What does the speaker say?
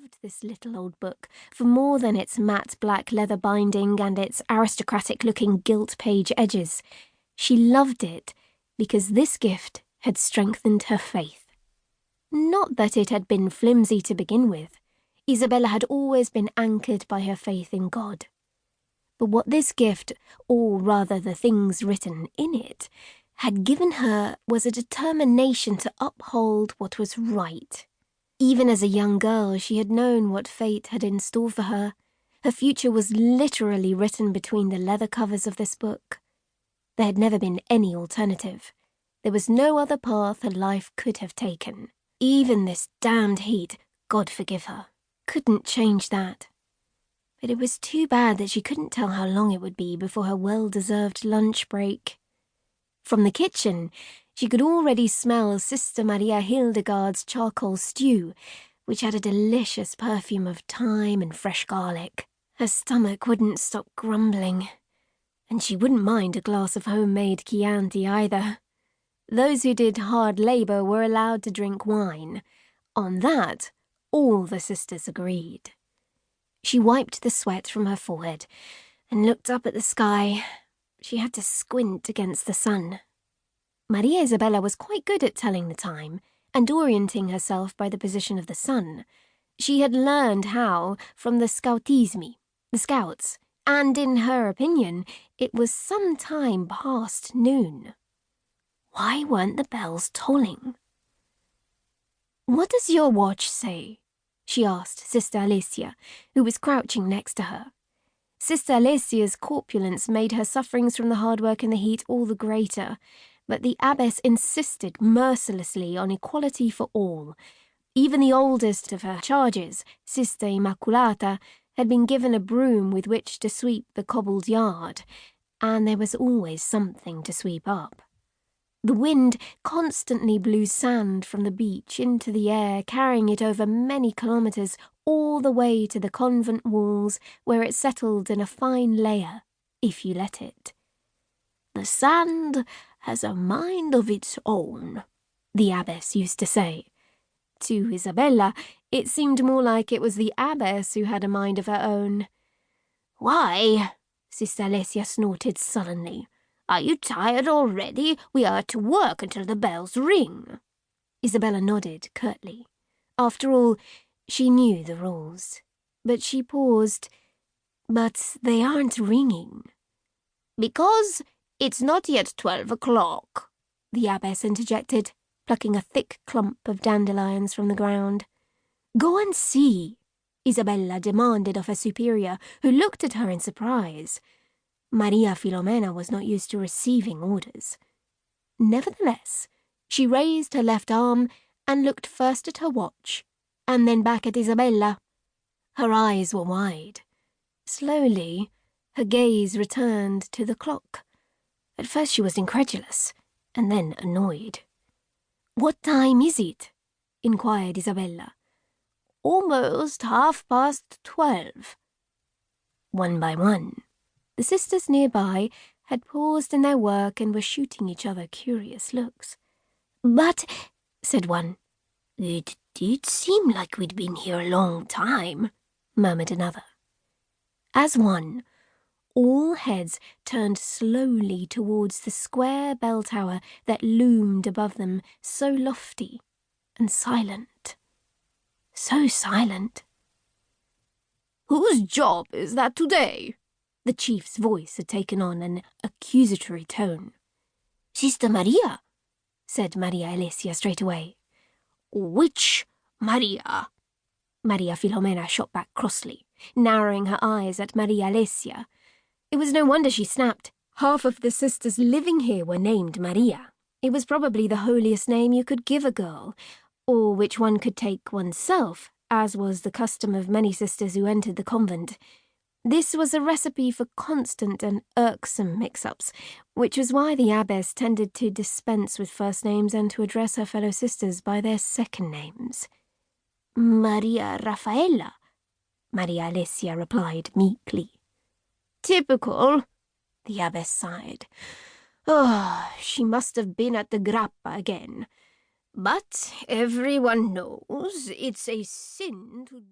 loved this little old book for more than its matte black leather binding and its aristocratic-looking gilt page edges. She loved it because this gift had strengthened her faith. Not that it had been flimsy to begin with. Isabella had always been anchored by her faith in God. But what this gift, or rather the things written in it, had given her was a determination to uphold what was right. Even as a young girl, she had known what fate had in store for her. Her future was literally written between the leather covers of this book. There had never been any alternative. There was no other path her life could have taken. Even this damned heat, God forgive her, couldn't change that. But it was too bad that she couldn't tell how long it would be before her well-deserved lunch break. From the kitchen, she could already smell Sister Maria Hildegard's charcoal stew, which had a delicious perfume of thyme and fresh garlic. Her stomach wouldn't stop grumbling, and she wouldn't mind a glass of homemade Chianti either. Those who did hard labour were allowed to drink wine. On that, all the sisters agreed. She wiped the sweat from her forehead and looked up at the sky. She had to squint against the sun. Maria Isabella was quite good at telling the time and orienting herself by the position of the sun. She had learned how from the scoutismi, the scouts, and in her opinion, it was some time past noon. Why weren't the bells tolling? "What does your watch say?" she asked Sister Alicia, who was crouching next to her. Sister Alicia's corpulence made her sufferings from the hard work and the heat all the greater, but the abbess insisted mercilessly on equality for all. Even the oldest of her charges, Sister Immaculata, had been given a broom with which to sweep the cobbled yard, and there was always something to sweep up. The wind constantly blew sand from the beach into the air, carrying it over many kilometres all the way to the convent walls, where it settled in a fine layer, if you let it. "The sand has a mind of its own," the abbess used to say. To Isabella, it seemed more like it was the abbess who had a mind of her own. "Why?" Sister Alessia snorted sullenly. "Are you tired already? We are to work until the bells ring." Isabella nodded curtly. After all, she knew the rules. But she paused. "But they aren't ringing." "Because it's not yet 12 o'clock, the abbess interjected, plucking a thick clump of dandelions from the ground. "Go and see," Isabella demanded of her superior, who looked at her in surprise. Maria Filomena was not used to receiving orders. Nevertheless, she raised her left arm and looked first at her watch, and then back at Isabella. Her eyes were wide. Slowly, her gaze returned to the clock. At first she was incredulous, and then annoyed. "What time is it?" inquired Isabella. "Almost 12:30. One by one, the sisters nearby had paused in their work and were shooting each other curious looks. "But," said one. "It did seem like we'd been here a long time," murmured another. As one, all heads turned slowly towards the square bell tower that loomed above them, so lofty and silent. So silent. "Whose job is that today?" The chief's voice had taken on an accusatory tone. "Sister Maria," said Maria Alicia straight away. "Which Maria?" Maria Filomena shot back crossly, narrowing her eyes at Maria Alicia. It was no wonder she snapped. Half of the sisters living here were named Maria. It was probably the holiest name you could give a girl, or which one could take oneself, as was the custom of many sisters who entered the convent. This was a recipe for constant and irksome mix-ups, which was why the abbess tended to dispense with first names and to address her fellow sisters by their second names. "Maria Raffaella," Maria Alicia replied meekly. "Typical," the abbess sighed. "Oh, she must have been at the grappa again. But everyone knows it's a sin to..."